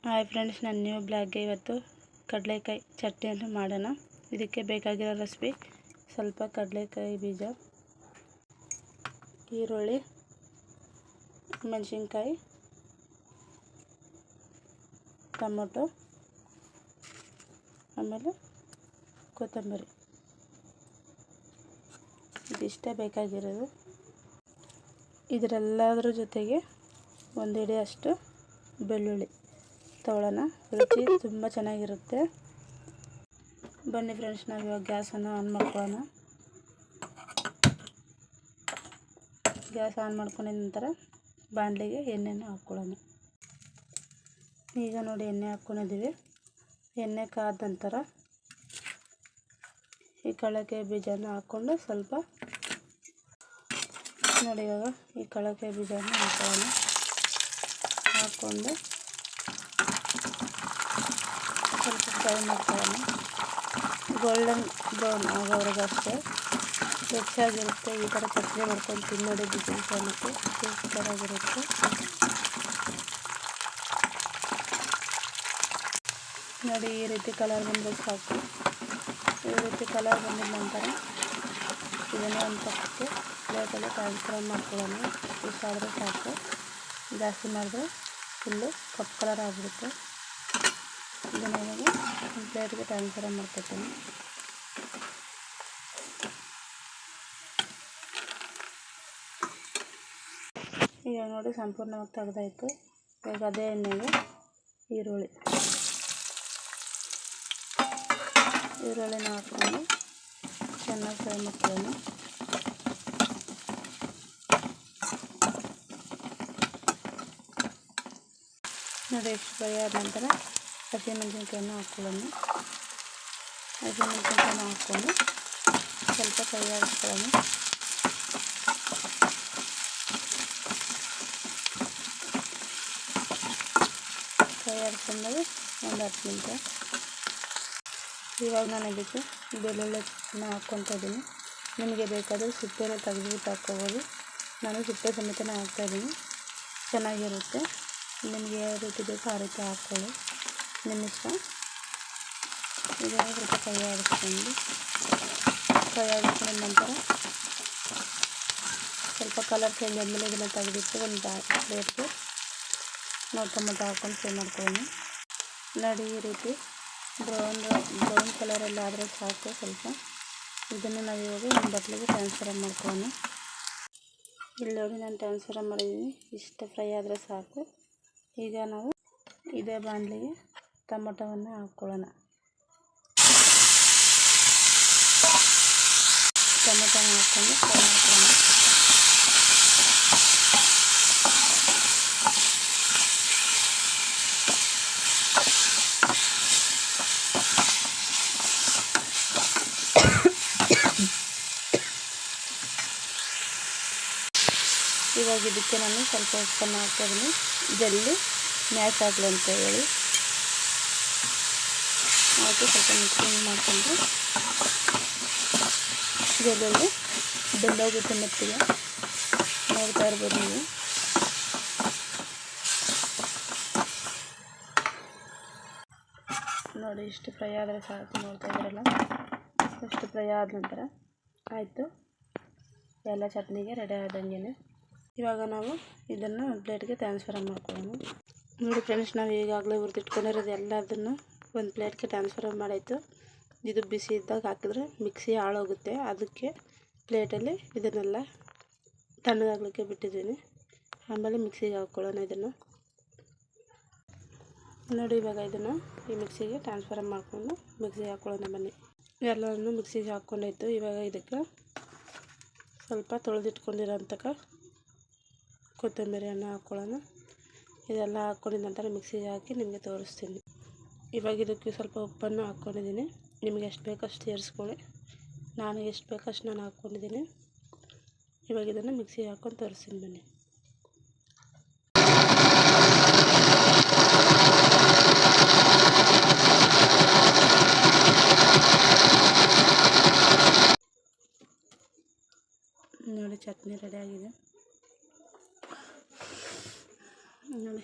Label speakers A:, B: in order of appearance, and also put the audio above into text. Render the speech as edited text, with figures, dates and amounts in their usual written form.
A: Hi friends, ನನ್ನ new ಬ್ಲಾಗ್ಗೆ ಇವತ್ತು ಕಡಲೆಕಾಯಿ ಚಟ್ನಿಯನ್ನು ಮಾಡೋಣ. ಇದಕ್ಕೆ ಬೇಕಾಗಿರೋ ರೆಸಿಪಿ ಸ್ವಲ್ಪ ಕಡಲೆಕಾಯಿ ಬೀಜ, ಈರುಳ್ಳಿ, ಮೆಣಸಿನ್ಕಾಯಿ, ಟೊಮೊಟೊ, ಆಮೇಲೆ ಕೊತ್ತಂಬರಿ. ಇದಿಷ್ಟೇ ಬೇಕಾಗಿರೋದು. ಇದರೆಲ್ಲದರ ಜೊತೆಗೆ ಒಂದು ಹಿಡಿಯಷ್ಟು ಬೆಳ್ಳುಳ್ಳಿ ತಗೊಳ್ಳೋಣ. ರುಚಿ ತುಂಬ ಚೆನ್ನಾಗಿರುತ್ತೆ. ಬನ್ನಿ ಫ್ರೆಂಡ್ಸ್, ನಾವು ಇವಾಗ ಗ್ಯಾಸನ್ನು ಆನ್ ಮಾಡ್ಕೊಳ್ಳೋಣ. ಗ್ಯಾಸ್ ಆನ್ ಮಾಡ್ಕೊಂಡಿದ ನಂತರ ಬಾಣಲೆಗೆ ಎಣ್ಣೆನ ಹಾಕ್ಕೊಳ್ಳೋಣ. ಈಗ ನೋಡಿ, ಎಣ್ಣೆ ಹಾಕ್ಕೊಂಡಿದ್ದೀವಿ. ಎಣ್ಣೆ ಕಾದ ನಂತರ ಈ ಕಡಲೆಕಾಯಿ ಬೀಜನ ಹಾಕ್ಕೊಂಡು ಸ್ವಲ್ಪ ನೋಡಿ, ಇವಾಗ ಈ ಕಡಲೆಕಾಯಿ ಬೀಜನ ಹಾಕ್ಕೊಳ್ಳೋಣ. ಹಾಕ್ಕೊಂಡು ಸ್ವಲ್ಪ ಫ್ರೈ ಮಾಡ್ಕೊಳ್ಳೋಣ. ಗೋಲ್ಡನ್ ಬ್ರೌನ್ ಆಗೋವರೆಗೂ ಅಷ್ಟೇ. ಹೆಚ್ಚಾಗಿರುತ್ತೆ. ಈ ಥರ ಚಟ್ನಿ ಮಾಡ್ಕೊಂಡು ತಿನ್ನೋದು ಬಿಸಿನಕ್ಕೆ ಸೂಪರಾಗಿರುತ್ತೆ. ನೋಡಿ, ಈ ರೀತಿ ಕಲರ್ ಬಂದರೆ ಸಾಕು. ಈ ರೀತಿ ಕಲರ್ ಬಂದಿದ ನಂತರ ಇದನ್ನು ಒಂದು ಪಕ್ಕಕ್ಕೆ ಪ್ಲೇಟಲ್ಲಿ ಟ್ರಾನ್ಸ್ಫರ್ ಮಾಡ್ಕೊಳ್ಳೋಣ. ಇಷ್ಟಾದರೆ ಸಾಕು. ಜಾಸ್ತಿ ಮಾಡಿದ್ರೆ ಫುಲ್ಲು ಕಪ್ಪು ಕಲರ್ ಆಗಿಬಿಡುತ್ತೆ. ಇದನ್ನು ಇವಾಗ ಒಂದು ಪ್ಲೇಟ್ಗೆ ಟ್ರಾನ್ಸ್ಫರ್ ಮಾಡ್ಕೊತೀನಿ. ಈಗ ನೋಡಿ, ಸಂಪೂರ್ಣವಾಗಿ ತೆಗೆದಾಯಿತು. ಇವಾಗ ಅದೇ ಎಣ್ಣೆಗೆ ಈರುಳ್ಳಿನ ಹಾಕ್ಕೊಂಡು ಚೆನ್ನಾಗಿ ಫ್ರೈ ಮಾಡ್ಕೊಳ್ಳೋಣ. ನೋಡಿ, ಎಷ್ಟು ಫ್ರೈ ಆದ ನಂತರ ಹಸಿಮೆಣಸಿನ್ಕಾಯನ್ನು ಹಾಕ್ಕೊಳ್ಳೋಣ. ಹಸಿಮೆಣಸಿನ್ಕಾಯನ್ನು ಹಾಕ್ಕೊಂಡು ಸ್ವಲ್ಪ ಫ್ರೈ ಆಡಿಸ್ಕೊಳ್ಳೋಣ. ಫ್ರೈ ಆಡಿಸ್ಕೊಂಡಾಗ ಒಂದು 10 ನಿಮಿಷ. ಇವಾಗ ನಾನು ಇದಕ್ಕೆ ಬೆಳ್ಳುಳ್ಳಿನ ಹಾಕ್ಕೊತಾ ಇದ್ದೀನಿ. ನಿಮಗೆ ಬೇಕಾದರೆ ಸಿಪ್ಪೆನ ತೆಗೆದುಬಿಟ್ಟು ಹಾಕ್ಕೋಬೋದು. ನಾನು ಸಿಪ್ಪೆ ಸಮೇತನೇ ಹಾಕ್ತಾಯಿದ್ದೀನಿ. ಚೆನ್ನಾಗಿರುತ್ತೆ. ನಿಮಗೆ ಯಾವ ರೀತಿ ಬೇಕೋ ಆ ರೀತಿ ಹಾಕ್ಕೊಳ್ಳಿ, ನಿಮ್ಮ ಇಷ್ಟ. ಇದನ್ನು ಸ್ವಲ್ಪ ಫ್ರೈ ಆಡಿಸ್ಕೊಂಡು ನಂತರ ಸ್ವಲ್ಪ ಕಲರ್ ಚೇಂಜ್ ಆದಮೇಲೆ ಇದನ್ನು ತೆಗೆದಿಟ್ಟು ಒಂದು ಪ್ಲೇಟ್ಗೆ ನಾವು ಟೊಮೊಟೊ ಹಾಕ್ಕೊಂಡು ಫ್ರೈ ಮಾಡ್ಕೊಳ್ಳೋಣ. ನೋಡಿ, ಈ ರೀತಿ ಬ್ರೌನ್ ಕಲರಲ್ಲಿ ಆದರೆ ಸಾಕು. ಸ್ವಲ್ಪ ಇದನ್ನು ನಾವು ಇವಾಗ ಒಂದು ಬಟ್ಲಿಗೆ ಟ್ರಾನ್ಸ್ಫರ್ ಮಾಡ್ಕೊಳ್ಳೋಣ. ಇಲ್ಲಿ ನೋಡಿ, ನಾನು ಟ್ರಾನ್ಸ್ಫರ್ ಮಾಡಿದ್ದೀನಿ. ಇಷ್ಟು ಫ್ರೈ ಆದರೆ ಸಾಕು. ಈಗ ನಾವು ಇದೇ ಬಾಣಲೆಗೆ ಟೊಮೊಟೊವನ್ನು ಹಾಕ್ಕೊಳ್ಳೋಣ. ಟೊಮೊಟೊನ ಹಾಕ್ಕೊಂಡು ಫ್ರೈ ಮಾಡ್ಕೊಳ್ಳೋಣ. ಇವಾಗ ಇದಕ್ಕೆ ನಾನು ಸ್ವಲ್ಪ ಉಪ್ಪನ್ನು ಹಾಕ್ತಾಯಿದ್ದೀನಿ, ಜಲ್ದಿ ಮ್ಯಾಶ್ ಆಗಲಿ ಅಂತ ಹೇಳಿ. ಹಾಕಿ ಸ್ವಲ್ಪ ಮಿಕ್ಸಿಂಗ್ ಮಾಡಿಕೊಂಡು ಜಲ್ದಿ ಬೆಂದೋಗುತ್ತೆ ಮೆತ್ತಿಗೆ. ನೋಡ್ತಾ ಇರ್ಬೋದು ನೀವು. ನೋಡಿ, ಇಷ್ಟು ಫ್ರೈ ಆದರೆ ಸಾಕು. ನೋಡ್ತಾ ಇದ್ದೀರಲ್ಲ, ಇಷ್ಟು ಫ್ರೈ ಆದ ನಂತರ ಆಯಿತು, ಎಲ್ಲ ಚಟ್ನಿಗೆ ರೆಡಿ ಆದಂಗೆ. ಇವಾಗ ನಾವು ಇದನ್ನು ಒಂದು ಪ್ಲೇಟ್ಗೆ ಟ್ರಾನ್ಸ್ಫರ್ ಮಾಡ್ಕೊಳ್ಳೋಣ. ನೋಡಿ ಫ್ರೆಂಡ್ಸ್, ನಾವು ಈಗಾಗಲೇ ಹುರಿದಿಟ್ಕೊಂಡಿರೋದು ಎಲ್ಲದನ್ನು ಒಂದು ಪ್ಲೇಟ್ಗೆ ಟ್ರಾನ್ಸ್ಫರ್ ಮಾಡಾಯಿತು. ಇದು ಬಿಸಿ ಇದ್ದಾಗ ಹಾಕಿದ್ರೆ ಮಿಕ್ಸಿ ಹಾಳೋಗುತ್ತೆ. ಅದಕ್ಕೆ ಪ್ಲೇಟಲ್ಲಿ ಇದನ್ನೆಲ್ಲ ತಣ್ಣಗಾಗಲಿಕ್ಕೆ ಬಿಟ್ಟಿದ್ದೀನಿ. ಆಮೇಲೆ ಮಿಕ್ಸಿಗೆ ಹಾಕ್ಕೊಳ್ಳೋಣ. ಇದನ್ನು ನೋಡಿ, ಇವಾಗ ಇದನ್ನು ಈ ಮಿಕ್ಸಿಗೆ ಟ್ರಾನ್ಸ್ಫರ್ ಮಾಡಿಕೊಂಡು ಮಿಕ್ಸಿಗೆ ಹಾಕ್ಕೊಳ್ಳೋಣ. ಬನ್ನಿ, ಎಲ್ಲವನ್ನು ಮಿಕ್ಸಿಗೆ ಹಾಕ್ಕೊಂಡಾಯ್ತು. ಇವಾಗ ಇದಕ್ಕೆ ಸ್ವಲ್ಪ ತೊಳೆದಿಟ್ಕೊಂಡಿರೋಂಥ ಕೊತ್ತಂಬರಿಯನ್ನು ಹಾಕ್ಕೊಳ್ಳೋಣ. ಇದೆಲ್ಲ ಹಾಕ್ಕೊಂಡಿದ ನಂತರ ಮಿಕ್ಸಿಗೆ ಹಾಕಿ ನಿಮಗೆ ತೋರಿಸ್ತೀನಿ. ಇವಾಗ ಇದಕ್ಕೆ ಸ್ವಲ್ಪ ಉಪ್ಪನ್ನು ಹಾಕ್ಕೊಂಡಿದ್ದೀನಿ. ನಿಮಗೆ ಎಷ್ಟು ಬೇಕೋ ಅಷ್ಟು ಸೇರಿಸ್ಕೊಳ್ಳಿ. ನಾನು ಎಷ್ಟು ಬೇಕೋ ಅಷ್ಟು ನಾನು ಹಾಕ್ಕೊಂಡಿದ್ದೀನಿ. ಇವಾಗ ಇದನ್ನು ಮಿಕ್ಸಿಗೆ ಹಾಕ್ಕೊಂಡು ತೋರಿಸ್ತೀನಿ. ಬನ್ನಿ. ನೋಡಿ, ಚಟ್ನಿ ರೆಡಿ ಆಗಿದೆ. ನೋಡಿ.